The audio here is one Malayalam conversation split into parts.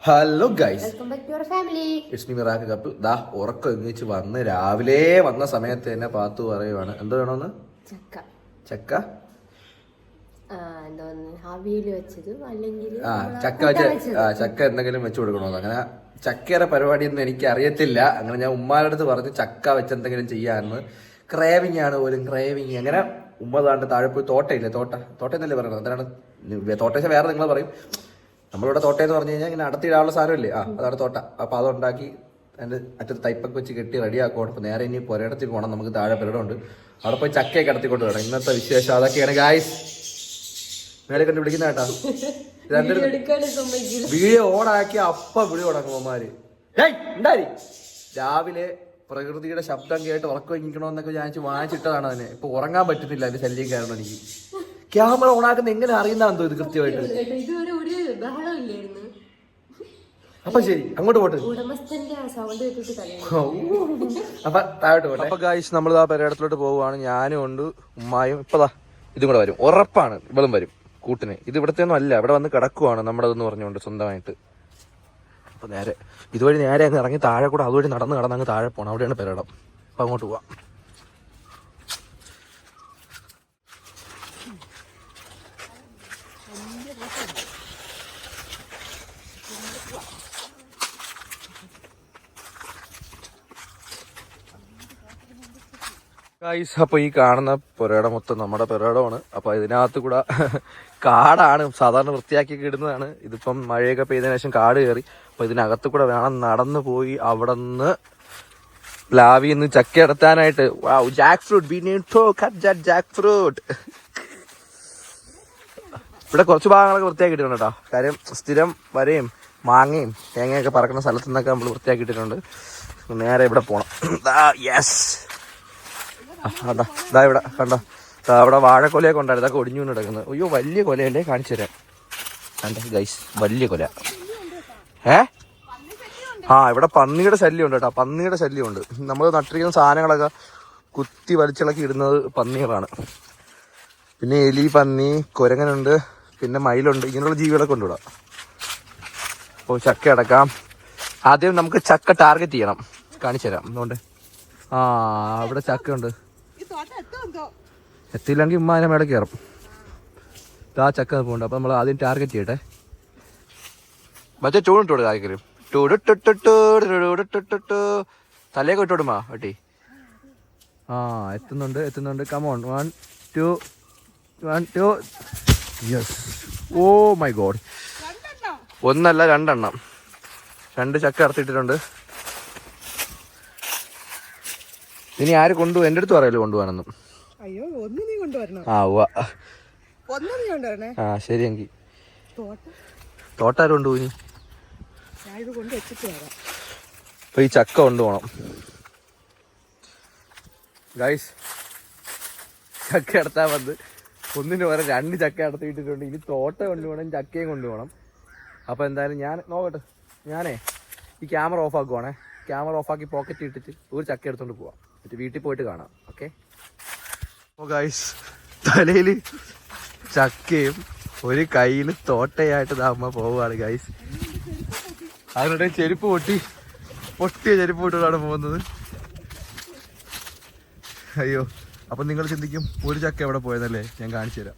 Hello guys, it's me miracle couple. ദാ ഉറക്കം എഴുന്നേറ്റ് വന്ന് രാവിലെ വന്ന സമയത്ത് തന്നെ പാത്തു പറയുവാണ് എന്ത് വേണമെന്ന്. ചക്ക ചക്ക എന്തെങ്കിലും വെച്ച് കൊടുക്കണോന്ന്. അങ്ങനെ ചക്കയുടെ പരിപാടിയൊന്നും എനിക്ക് അറിയത്തില്ല. അങ്ങനെ ഞാൻ ഉമ്മാരുടെ അടുത്ത് പറഞ്ഞു ചക്ക വെച്ചെന്തെങ്കിലും ചെയ്യാമെന്ന്. ക്രേവിങ് ആണ് പോലും, ക്രേവിങ്. അങ്ങനെ ഉമ്മ താണ്ട് താഴെ പോയി തോട്ടയില്ലേ, തോട്ട എന്നല്ലേ പറയണത്. എന്താണ് തോട്ടേശ വേറെ നിങ്ങൾ പറയും. നമ്മളിവിടെ തോട്ടയെന്ന് പറഞ്ഞു കഴിഞ്ഞാൽ ഇങ്ങനെ അടത്തിയിടാനുള്ള സാധനമില്ലേ, അതാണ് തോട്ട. അപ്പൊ അതുണ്ടാക്കി അതിന്റെ അറ്റത്ത് തൈപ്പൊക്കെ വെച്ച് കെട്ടി റെഡിയാക്കണം. അപ്പൊ നേരെ ഇനി പുരയിടത്തിൽ പോകണം. നമുക്ക് താഴെ പുരയിടമുണ്ട്, അവിടെ പോയി ചക്കയൊക്കെ കടത്തിക്കൊണ്ട് വേണം. ഇന്നത്തെ വിശേഷം അതൊക്കെയാണ് ഗായ്സ്. മേലെ കണ്ട് വിളിക്കുന്ന കേട്ടാ, വീഡിയോ ഓണാക്കി അപ്പം വിളി തുടങ്ങുമാര്. ഉണ്ടായി രാവിലെ പ്രകൃതിയുടെ ശബ്ദം കേട്ട് ഉറക്കം ഇരിക്കണമെന്നൊക്കെ വിചാരിച്ച് വാങ്ങിച്ചിട്ടതാണ് അതിനെ. ഇപ്പൊ ഉറങ്ങാൻ പറ്റുന്നില്ല അതിന്റെ ശല്യം കാരണം. എനിക്ക് ക്യാമറ ഓണാക്കുന്ന എങ്ങനെ അറിയുന്നതാണെന്തോ ഇത് കൃത്യമായിട്ട്. അപ്പൊ ശരി, അങ്ങോട്ട് പോട്ടെ. അപ്പൊ താഴോട്ട് പോട്ടെ. അപ്പൊ ഗായ്സ് നമ്മൾ ആ പരേടത്തിലോട്ട് പോവുകയാണ്. ഞാനും ഉണ്ട്, ഉമ്മായും. ഇപ്പതാ ഇതും കൂടെ വരും, ഉറപ്പാണ്. ഇവളും വരും കൂട്ടിന്. ഇത് ഇവിടത്തെ ഒന്നും അല്ല, ഇവിടെ വന്ന് കിടക്കുവാണ് നമ്മുടെതെന്ന് പറഞ്ഞുകൊണ്ട് സ്വന്തമായിട്ട്. അപ്പൊ നേരെ ഇതുവഴി നേരെ അങ്ങ് ഇറങ്ങി താഴെ കൂടെ അതുവഴി നടന്ന് അങ്ങ് താഴെ പോകണം. അവിടെയാണ് പരേടം. അപ്പൊ അങ്ങോട്ട് പോവാം. ഗൈസ്, അപ്പൊ ഈ കാണുന്ന പുരയിടം മൊത്തം നമ്മുടെ പുരയിടമാണ്. അപ്പൊ ഇതിനകത്ത് കൂടെ കാടാണ്. സാധാരണ വൃത്തിയാക്കി ഇടുന്നതാണ്. ഇതിപ്പം മഴയൊക്കെ പെയ്തതിനു ശേഷം കാട് കയറി. അപ്പൊ ഇതിനകത്ത് കൂടെ വേണം നടന്നു പോയി അവിടെ നിന്ന് പ്ലാവിൽ നിന്ന് ചക്ക എടുത്താനായിട്ട്. Jack fruit, we need to cut that jack fruit. ഇവിടെ കുറച്ച് ഭാഗങ്ങളൊക്കെ വൃത്തിയാക്കിയിട്ടുണ്ട് കേട്ടോ. കാര്യം സ്ഥിരം വരയും മാങ്ങയും തേങ്ങയൊക്കെ പറക്കുന്ന സ്ഥലത്തു നിന്നൊക്കെ നമ്മൾ വൃത്തിയാക്കിയിട്ടുണ്ട്. നേരെ ഇവിടെ പോണം. യെസ്, ഇതാ ഇവിടെ കണ്ടോ, അവിടെ വാഴക്കൊലയൊക്കെ ഉണ്ടായിരുന്നു. ഇതൊക്കെ ഒടിഞ്ഞു കിടക്കുന്നത്. അയ്യോ വലിയ കൊലയല്ലേ, കാണിച്ചു തരാം. കണ്ടോ ഗൈസ്, വലിയ കൊല. ഇവിടെ പന്നിയുടെ ശല്യം ഉണ്ട് കേട്ടോ. പന്നിയുടെ ശല്യമുണ്ട്. നമ്മൾ നട്ടിരിക്കുന്ന സാധനങ്ങളൊക്കെ കുത്തി വലിച്ചിളക്കി ഇടുന്നത് പന്നികളാണ്. പിന്നെ എലി, പന്നി, കുരങ്ങനുണ്ട്, പിന്നെ മയിലുണ്ട്. ഇങ്ങനെയുള്ള ജീവികളൊക്കെ ഉണ്ട് ഇവിടെ. അപ്പോൾ ചക്ക അടക്കാം. ആദ്യം നമുക്ക് ചക്ക ടാർഗറ്റ് ചെയ്യണം. കാണിച്ചു തരാം. എന്തുകൊണ്ട് ഇവിടെ ചക്ക ഉണ്ട്. എത്തിയില്ലെങ്കിൽ ഉമ്മ അതിനെ മേടെ കയറും. ആ ചക്ക പോകുന്നുണ്ട്. അപ്പൊ നമ്മൾ ആദ്യം ടാർഗറ്റ് ചെയ്യട്ടെ. മറ്റേ ചൂടിട്ടോട് കാര്യം തലയൊക്കെ ഇട്ടോടുമാ വെട്ടി. എത്തുന്നുണ്ട്. Come on, 1 2 1 2. Yes, oh my god. ഒന്നല്ല, 2 എണ്ണം. 2 ചക്ക അടത്തിയിട്ടിട്ടുണ്ട്. ഇനി ആര് കൊണ്ടുപോകും? എന്റെ അടുത്ത് പറയല്ലോ കൊണ്ടുപോകാനൊന്നും. ശരി എങ്കിൽ തോട്ടാരും കൊണ്ടുപോയി. അപ്പൊ ഈ ചക്ക കൊണ്ടുപോകണം ഗൈസ്. ചക്ക അടത്താൻ വന്ന് ഒന്നിന് പകരം 2 ചക്ക അടത്തിയിട്ടിട്ടുണ്ട്. ഇനി തോട്ട കൊണ്ടുപോകണം, ചക്കയും കൊണ്ടുപോകണം. അപ്പൊ എന്തായാലും ഞാൻ നോക്കട്ടെ. ഞാനേ ഈ ക്യാമറ ഓഫ് ആക്കുവാണേ. ക്യാമറ ഓഫാക്കി പോക്കറ്റ് ഇട്ടിട്ട് ഒരു ചക്ക എടുത്തോണ്ട് പോവാം. എന്നിട്ട് വീട്ടിൽ പോയിട്ട് കാണാം. ഓക്കെ. ഓ ഗൈസ്, തലയില് ചക്കയും ഒരു കയ്യില് തോട്ടയായിട്ട് അമ്മ പോവുകയാണ് ഗൈസ്. അതിനിടെ ചെരുപ്പ് പൊട്ടിയ ചെരുപ്പ് ഇട്ടാണ് പോകുന്നത്. അയ്യോ, അപ്പൊ നിങ്ങൾ ചിന്തിക്കും ഒരു ചക്ക എവിടെ പോയതല്ലേ. ഞാൻ കാണിച്ചു തരാം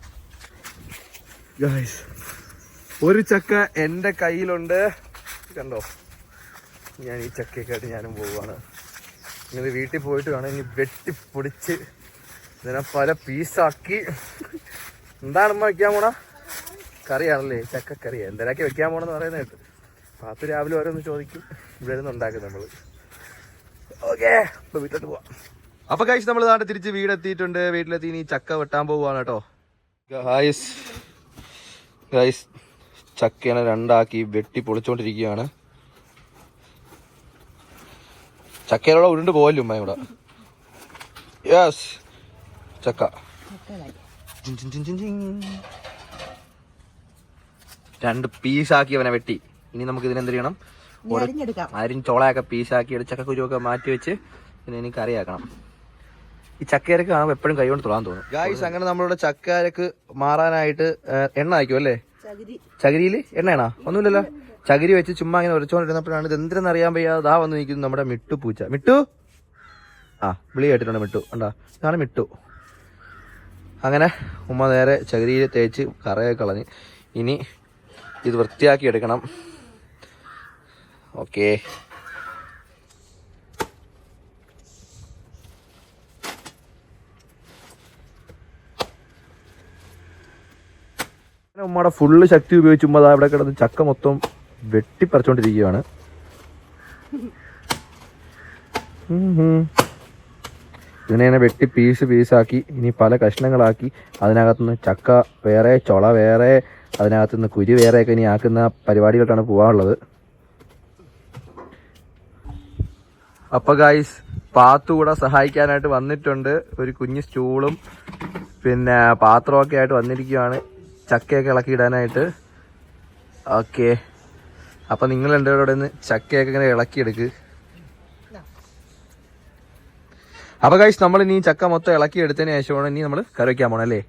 ഗൈസ്. ഒരു ചക്ക എൻ്റെ കയ്യിലുണ്ട്, കണ്ടോ. ഞാൻ ഈ ചക്കയൊക്കെ ആയിട്ട് ഞാനും പോവുകയാണ്. ഇങ്ങനെ വീട്ടിൽ പോയിട്ട് വേണം ഇനി വെട്ടിപ്പൊടിച്ച് ഇതിനെ പല പീസാക്കി. എന്താണ് ഉമ്മ വെക്കാൻ പോണ? കറിയാണല്ലേ, ചക്കക്കറിയാ. എന്തിനാക്കി വെക്കാൻ പോണെന്ന് പറയുന്നത് കേട്ട്. പാത്ത് രാവിലെ ഓരോന്ന് ചോദിക്കും. ഇവിടെ നിന്ന് ഉണ്ടാക്കും നമ്മള്. ഓക്കെ, ഇപ്പൊ വീട്ടിലോട്ട് പോവാം. അപ്പൊ കഴിച്ച് നമ്മൾ നാട്ടിൽ തിരിച്ച് വീടെത്തിയിട്ടുണ്ട്. വീട്ടിലെത്തി ഇനി ചക്ക വെട്ടാൻ പോവുകയാണ് കേട്ടോ. ഗൈസ്, ചക്കേനെ 2 ആക്കി വെട്ടി പൊളിച്ചോണ്ടിരിക്കുകയാണ്. ചക്കയിലൂടെ ഉരുണ്ട് പോവല്ലോ ഉമ്മ ഇവിടെ. യെസ്, ചക്ക 2 പീസാക്കി അവനെ വെട്ടി. ഇനി നമുക്ക് ഇതിനെന്ത് ചെയ്യണം? ചോളയൊക്കെ പീസാക്കി എടുത്ത് ചക്കക്കുരുവൊക്കെ മാറ്റി വെച്ച് പിന്നെ എനിക്ക് കറിയാക്കണം. ഈ ചക്കയരക്ക് കാണുമ്പോൾ എപ്പോഴും കൈ കൊണ്ട് തൊടാൻ തോന്നും ഗായ്സ്. അങ്ങനെ നമ്മളിവിടെ ചക്കയരക്ക് മാറാനായിട്ട് എണ്ണ ആയിരിക്കും അല്ലേ? ചകിരിയിൽ എണ്ണയാണോ? ഒന്നുമില്ലല്ലോ. ചകിരി വെച്ച് ചുമ്മാ ഇങ്ങനെ ഉരച്ചോണ്ടിരുന്നപ്പോഴാണ് ഇത് എന്തിനെന്ന് അറിയാൻ വയ്യാതെ ദാ വന്ന് നിൽക്കുന്നു നമ്മുടെ മിട്ടു പൂച്ച. മിട്ടു ആ വിളി കേട്ടിട്ടുണ്ട് മിട്ടു. ഉണ്ടാ ഇതാണ് മിട്ടു. അങ്ങനെ ഉമ്മ നേരെ ചകിരിയിൽ തേച്ച് കറയൊക്കെ കളഞ്ഞ് ഇനി ഇത് വൃത്തിയാക്കി എടുക്കണം. ഓക്കേ, ഉമ്മയുടെ ഫുള്ള് ശക്തി ഉപയോഗിച്ച് ഉമ്മ അവിടെ കിടന്ന് ചക്ക മൊത്തം വെട്ടിപ്പറിച്ചോണ്ടിരിക്കുകയാണ്. ഇതിനെ വെട്ടി പീസാക്കി ഇനി പല കഷ്ണങ്ങളാക്കി അതിനകത്തുനിന്ന് ചക്ക വേറെ, ചൊള വേറെ, അതിനകത്തുനിന്ന് കുരു വേറെയൊക്കെ ഇനി ആക്കുന്ന പരിപാടികൾക്കാണ് പോകാനുള്ളത്. അപ്പോൾ ഗായ്സ് പാത്തു കൂടെ സഹായിക്കാനായിട്ട് വന്നിട്ടുണ്ട്. ഒരു കുഞ്ഞു സ്റ്റൂളും പിന്നെ പാത്രമൊക്കെ ആയിട്ട് വന്നിരിക്കുകയാണ് ചക്കയൊക്കെ ഇളക്കിയിടാനായിട്ട്. ഓക്കെ, അപ്പം നിങ്ങൾ എൻ്റെ കൂടെ നിന്ന് ചക്കയൊക്കെ ഇങ്ങനെ ഇളക്കിയെടുക്ക്. അപ്പോൾ ഗൈസ് നമ്മൾ ഇനി ചക്ക മൊത്തം ഇളക്കി എടുത്തതിന് ശേഷമാണ് ഇനി നമ്മൾ കറി വയ്ക്കാൻ പോകണം അല്ലേ?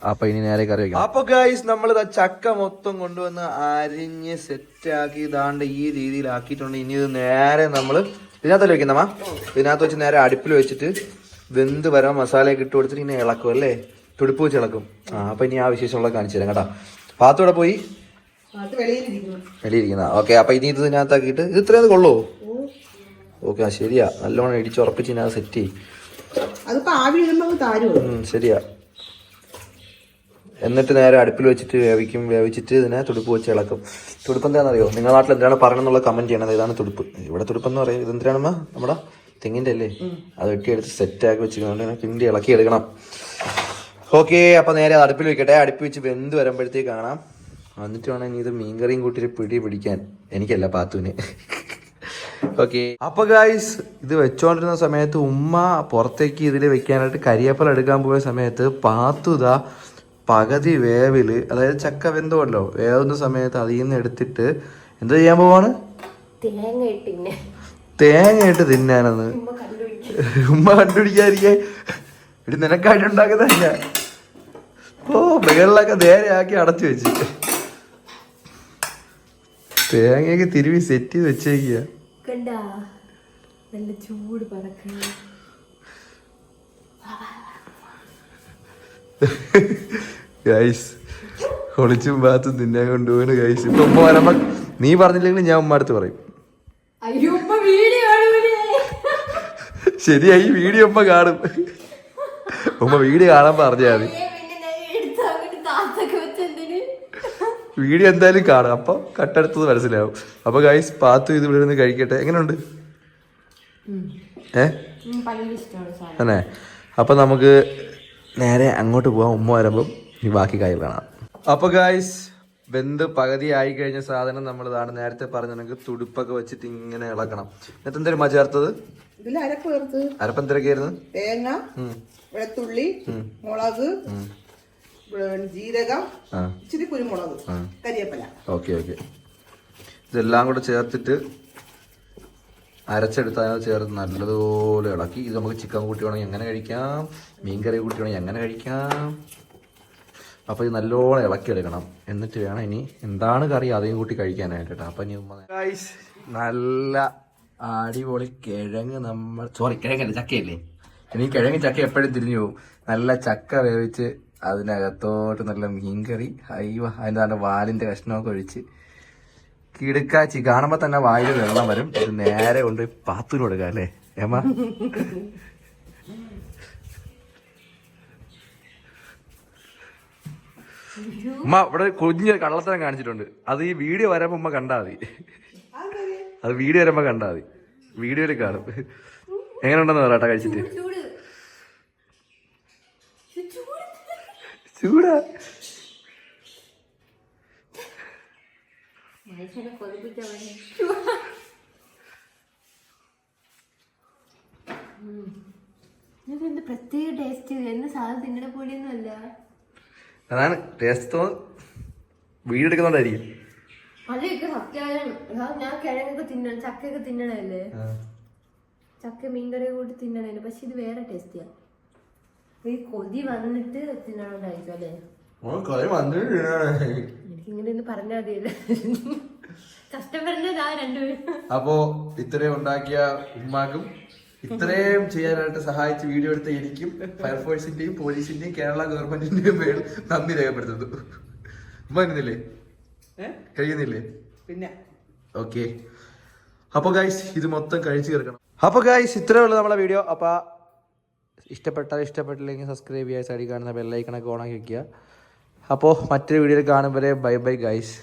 അപ്പൊ ഇനി നേരെ കറി വയ്ക്കാം. അപ്പൊ ഗൈസ് നമ്മൾ ചക്ക മൊത്തം കൊണ്ടുവന്ന് അരിഞ്ഞ് സെറ്റാക്കി ഇതാണ്ട് ഈ രീതിയിലാക്കിയിട്ടുണ്ട്. ഇനി ഇത് നേരെ നമ്മൾ ഇതിനകത്തല്ലേ വെക്കുന്നമ്മ? ഇതിനകത്ത് വെച്ച് നേരെ അടുപ്പിൽ വെച്ചിട്ട് വെന്ത് വരാൻ മസാലയൊക്കെ ഇട്ട് കൊടുത്തിട്ട് ഇങ്ങനെ ഇളക്കും അല്ലേ? തുടുപ്പ് വെച്ച് ഇളക്കും. അപ്പൊ ഇനി ആ വിശേഷമുള്ള കാണിച്ചു തരാം കേട്ടോ. പാത്തോടെ പോയി വെളിയിരിക്കുന്ന. ഓക്കെ, അപ്പൊ ഇനി ഇത് ഇതിനകത്താക്കിയിട്ട് ഇത് ഇത്രയും കൊള്ളോ? ഓക്കെ, ശരിയാ. നല്ലോണം ഇടിച്ചുറപ്പിച്ച് ഇതിനകത്ത് സെറ്റ് ചെയ്യും. ശരിയാ. എന്നിട്ട് നേരെ അടുപ്പിൽ വെച്ചിട്ട് വേവിച്ചിട്ട് ഇതിനെ തുടുപ്പ് വെച്ച് ഇളക്കും. തുടുപ്പ് എന്താണെന്നറിയോ? നിങ്ങളുടെ നാട്ടിൽ എന്താണ് പറയണമെന്നുള്ള കമന്റ് ചെയ്യണത്. ഇതാണ് തുടുപ്പ്. ഇവിടെ തുടുപ്പെന്ന് പറയും. ഇതെന്തിനാണമ്മ? നമ്മുടെ തെങ്ങിന്റെ അല്ലേ? അത് വെട്ടിയെടുത്ത് സെറ്റാക്കി വെച്ചിരിക്കുന്നതുകൊണ്ട് കിണ്ടി ഇളക്കി എടുക്കണം. ഓക്കെ, അപ്പൊ നേരെ അടുപ്പിൽ വെക്കട്ടെ. അടുപ്പിൽ വെച്ച് വെന്ത് വരുമ്പോഴത്തേക്ക് കാണാം. എന്നിട്ട് വേണം ഇനി ഇത് മീൻകറിയും കൂട്ടി പിടിക്കാൻ. എനിക്കല്ല, പാത്തുവിന്. ഓക്കെ, അപ്പൊ ഗായ്സ് ഇത് വെച്ചോണ്ടിരുന്ന സമയത്ത് ഉമ്മ പുറത്തേക്ക് ഇതിൽ വെക്കാനായിട്ട് കരിയേപ്പല എടുക്കാൻ പോയ സമയത്ത് പാത്തു ഇതാ പകുതി വേവില്, അതായത് ചക്ക വെന്തോല്ലോ, വേവുന്ന സമയത്ത് അതിൽ നിന്ന് എടുത്തിട്ട് എന്താ ചെയ്യാൻ പോവാണ്? തേങ്ങ ഇട്ട് തിന്നാനെന്ന് ഉമ്മ കണ്ടുപിടിക്കാതിരിക്കാൻ. ഇടി നിനക്കായിട്ട് ഉണ്ടാക്കുന്നതല്ല. ഓ, മുകളിലൊക്കെ നേരെ ആക്കി അടച്ചു വെച്ച് തേങ്ങയൊക്കെ തിരുവി സെറ്റ് ചെയ്ത് വെച്ചേക്കുക. ഗൈസ് ഒളിച്ചും ഭാഗത്തും തിന്നാൻ കൊണ്ടുപോകണ് ഗൈസ്. ഇപ്പൊ ഉമ്മ വരുമ്പോ നീ പറഞ്ഞില്ലെങ്കിൽ ഞാൻ ഉമ്മ അടുത്ത് പറയും. ശരിയായി, വീഡിയോ ഉമ്മ കാണും. ഉമ്മ വീഡിയോ കാണാൻ പറഞ്ഞാൽ മതി. വീഡിയോ എന്തായാലും കാണും, അപ്പൊ കട്ടെടുത്തത് മനസ്സിലാവും. അപ്പൊ ഗൈസ് പാത്തു ഇത് ഇവിടെ നിന്ന് കഴിക്കട്ടെ. എങ്ങനെയുണ്ട്? അല്ലേ? അപ്പൊ നമുക്ക് നേരെ അങ്ങോട്ട് പോവാം. ഉമ്മ വരുമ്പം ഈ ബാക്കി കാര്യം കാണാം. അപ്പൊ ഗൈസ് വെന്ത് പകുതി ആയി കഴിഞ്ഞ സാധനം നമ്മൾ ഇതാണ് നേരത്തെ പറഞ്ഞെങ്കിൽ തുടുപ്പൊക്കെ വെച്ചിട്ട് ഇങ്ങനെ ഇളക്കണം. എന്നിട്ട് എന്തെങ്കിലും ചേർത്തത്? അരപ്പ് എന്തൊക്കെയായിരുന്നു? തേങ്ങ, വെളുത്തുള്ളി, മുളക്, ജീരകം, ഇച്ചിരി കുരുമുളക്, കരിയേപ്പല. ഓക്കെ ഓക്കെ, ഇതെല്ലാം കൂടെ ചേർത്തിട്ട് അരച്ചെടുത്ത് അതിനകത്ത് ചേർത്ത് നല്ലതുപോലെ ഇളക്കി. ഇത് നമുക്ക് ചിക്കൻ കൂട്ടി വേണമെങ്കിൽ എങ്ങനെ കഴിക്കാം, മീൻകറി കൂട്ടി വേണമെങ്കിൽ എങ്ങനെ കഴിക്കാം. അപ്പോൾ ഇത് നല്ലോണം ഇളക്കിയെടുക്കണം. എന്നിട്ട് വേണം ഇനി എന്താണ് കറി അதையும் കൂട്ടി കഴിക്കാനായിട്ട് കേട്ടോ. അപ്പം ഇനി നല്ല അടിപൊളി കിഴങ്ങ് കിഴങ്ങല്ല ചക്കയല്ലേ, ഇനി കിഴങ്ങ് ചക്ക എപ്പോഴും തിരിഞ്ഞു പോകും. നല്ല ചക്ക വേവിച്ച് അതിനകത്തോട്ട് നല്ല മീൻകറി, അയ്യോ അതിൻ്റെ വാലിൻ്റെ കഷ്ണമൊക്കെ ഒഴിച്ച് കിടുക്കാച്ചി. കാണുമ്പോൾ തന്നെ വായിൽ വെള്ളം വരും. ഇത് നേരെ കൊണ്ട് പാത്തുന് കൊടുക്കുക അല്ലേ ഏമാ? ഉമ്മ ഇവിടെ കുഞ്ഞൊരു കള്ളത്തരം കാണിച്ചിട്ടുണ്ട്. അത് ഈ വീഡിയോ വരുമ്പോ ഉമ്മ കണ്ടാ മതി. അത് വീഡിയോ വരുമ്പോ കണ്ടാ മതി. വീഡിയോയിൽ കാണും. എങ്ങനെ ഉണ്ടെന്ന് പറയട്ടെ കഴിച്ചിട്ട്. ചൂടാ. പ്രത്യേക ടേസ്റ്റ്. എന്ന സാധനം തിന്നണ പോലെയൊന്നും അല്ല. അതാണ് ടേസ്റ്റ് തോന്നുന്നു, വീടെടുക്കുന്നോണ്ടായിരിക്കും. അല്ലൊക്കെ സത്യം. ഞാൻ കിഴങ്ങൊക്കെ തിന്നണം, ചക്കയൊക്കെ തിന്നണല്ലേ, ചക്ക മീൻകറി കൂട്ടി തിന്നണേ. പക്ഷെ ഇത് വേറെ ടേസ്റ്റിയാ. ഈ കൊതി വന്നിട്ട് തിന്നണോണ്ടായിരിക്കും അല്ലേ? എനിക്കിങ്ങനെ ഒന്ന് പറഞ്ഞാൽ മതിയല്ലേ. കഷ്ടപ്പെടുന്നതാ രണ്ടുപേരും. അപ്പോ ഇത്രയും ഉണ്ടാക്കിയ ഉമ്മാക്കും ഇത്രയും ചെയ്യാനായിട്ട് സഹായിച്ച് വീഡിയോ എടുത്ത എനിക്കും ഫയർഫോഴ്സിന്റെയും പോലീസിന്റെയും കേരള ഗവൺമെന്റിന്റെയും പേര് നന്ദി രേഖപ്പെടുത്തുന്നു. ഉമ്മ വരുന്നില്ലേ? കഴിയുന്നില്ലേ? പിന്നെ ഓക്കെ. അപ്പൊ ഗൈസ് ഇത് മൊത്തം കഴിച്ചു തീർക്കണം. അപ്പൊ ഗൈസ് ഇത്രേ ഉള്ളൂ നമ്മളെ വീഡിയോ. അപ്പൊ ഇഷ്ടപ്പെട്ടില്ലെങ്കിൽ സബ്സ്ക്രൈബ് ചെയ്യുക, സൈഡിൽ കാണുന്ന ബെല്ലൈക്കണൊക്കെ ഓണാക്കി വെക്കുക. അപ്പോൾ മറ്റൊരു വീഡിയോയിൽ കാണുമ്പോൾ ബൈ ബൈ ഗൈസ്.